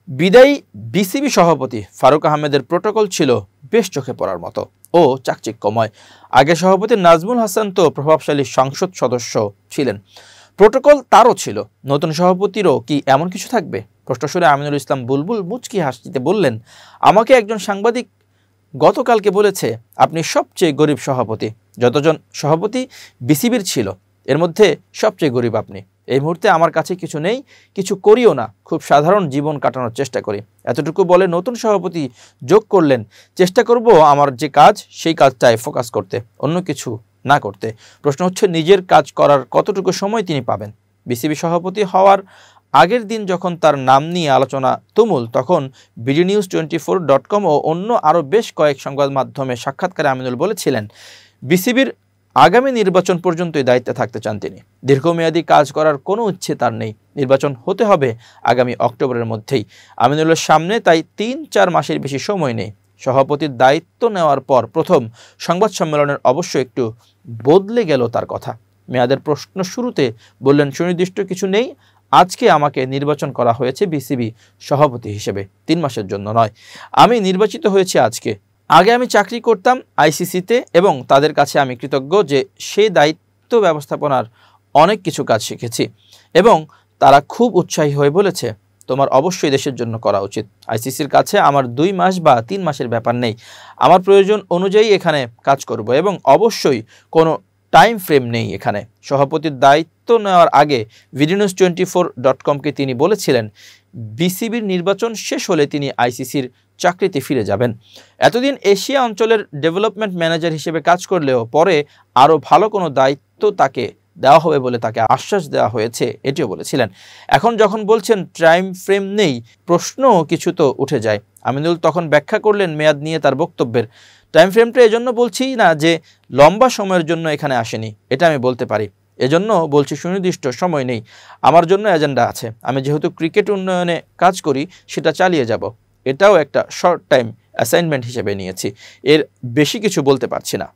বিদায়ী বিসিবি সভাপতি ফারুক আহমেদের প্রোটোকল ছিল বেশ চোখে পড়ার মতো ও চাকচিক্যময়। আগে সভাপতি নাজমুল হাসান তো প্রভাবশালী সংসদ সদস্য ছিলেন, প্রোটোকল তারও ছিল, নতুন সভাপতিরও কি এমন কিছু থাকবে? প্রশ্ন শুনে আমিনুল ইসলাম বুলবুল মুচকি হাসিতে বললেন, আমাকে একজন সাংবাদিক গতকালকে বলেছে আপনি সবচেয়ে গরিব সভাপতি। যতজন সভাপতি বিসিবির ছিল এর মধ্যে সবচেয়ে গরিব আপনি। এই মুহূর্তে আমার কাছে কিছু নেই, কিছু করিও না, খুব সাধারণ জীবন কাটানোর চেষ্টা করি। এতটুকু বলে নতুন সভাপতি যোগ করলেন, চেষ্টা করব আমার যে কাজ সেই কাজটায় ফোকাস করতে, অন্য কিছু না করতে। প্রশ্ন হচ্ছে নিজের কাজ করার কতটুকু সময় তিনি পাবেন। বিসিবি সভাপতি হওয়ার আগের দিন যখন তার নাম নিয়ে আলোচনা তুমুল, তখন bdnews24.com ও অন্য আরও বেশ কয়েক সংবাদ মাধ্যমে সাক্ষাৎকারে আমিনুল বলেছিলেন বিসিবির আগামী নির্বাচন পর্যন্তই দায়িত্বে থাকতে চান তিনি। দীর্ঘমেয়াদী কাজ করার কোনো ইচ্ছে তার নেই। নির্বাচন হতে হবে আগামী অক্টোবরের মধ্যেই। আমিনুলের সামনে তাই ৩-৪ মাসের বেশি সময় নেই। সভাপতির দায়িত্ব নেওয়ার পর প্রথম সংবাদ সম্মেলনের অবশ্য একটু বদলে গেল তার কথা। মেয়াদের প্রশ্ন শুরুতে বললেন, সুনির্দিষ্ট কিছু নেই, আজকে আমাকে নির্বাচন করা হয়েছে বিসিবি সভাপতি হিসেবে, 3 মাসের জন্য নয়। আমি নির্বাচিত হয়েছি আজকে। আগে আমি চাকরি করতাম আইসিসিতে এবং তাদের কাছে আমি কৃতজ্ঞ যে সেই দায়িত্ব ব্যবস্থাপনার অনেক কিছু কাজ শিখেছি এবং তারা খুব উৎসাহী হয়ে বলেছে তোমার অবশ্যই দেশের জন্য করা উচিত। আইসিসির কাছে আমার 2 মাস বা 3 মাসের ব্যাপার নেই, আমার প্রয়োজন অনুযায়ী এখানে কাজ করব এবং অবশ্যই কোনো টাইম ফ্রেম নেই এখানে। সভাপতির দায়িত্ব নেওয়ার আগে bdnews24.com-কে তিনি বলেছিলেন বিসিবির নির্বাচন শেষ হলে তিনি আইসিসির চাকরিতে ফিরে যাবেন। এতদিন এশিয়া অঞ্চলের ডেভেলপমেন্ট ম্যানেজার হিসেবে কাজ করলেও পরে আরও ভালো কোনো দায়িত্ব তাকে দেওয়া হবে বলে তাকে আশ্বাস দেওয়া হয়েছে, এটিও বলেছিলেন। এখন যখন বলছেন টাইম ফ্রেম নেই, প্রশ্ন কিছু তো উঠে যায়। আমিনুল তখন ব্যাখ্যা করলেন মেয়াদ নিয়ে তার বক্তব্যের, টাইম ফ্রেমটা এজন্য বলছি না যে লম্বা সময়ের জন্য এখানে আসেনি, এটা আমি বলতে পারি, এজন্য বলছি সুনির্দিষ্ট সময় নেই। আমার জন্য এজেন্ডা আছে, আমি যেহেতু ক্রিকেট উন্নয়নে কাজ করি সেটা চালিয়ে যাব, এটাও একটা শর্ট টাইম অ্যাসাইনমেন্ট হিসেবে নিয়েছি, এর বেশি কিছু বলতে পারছি না।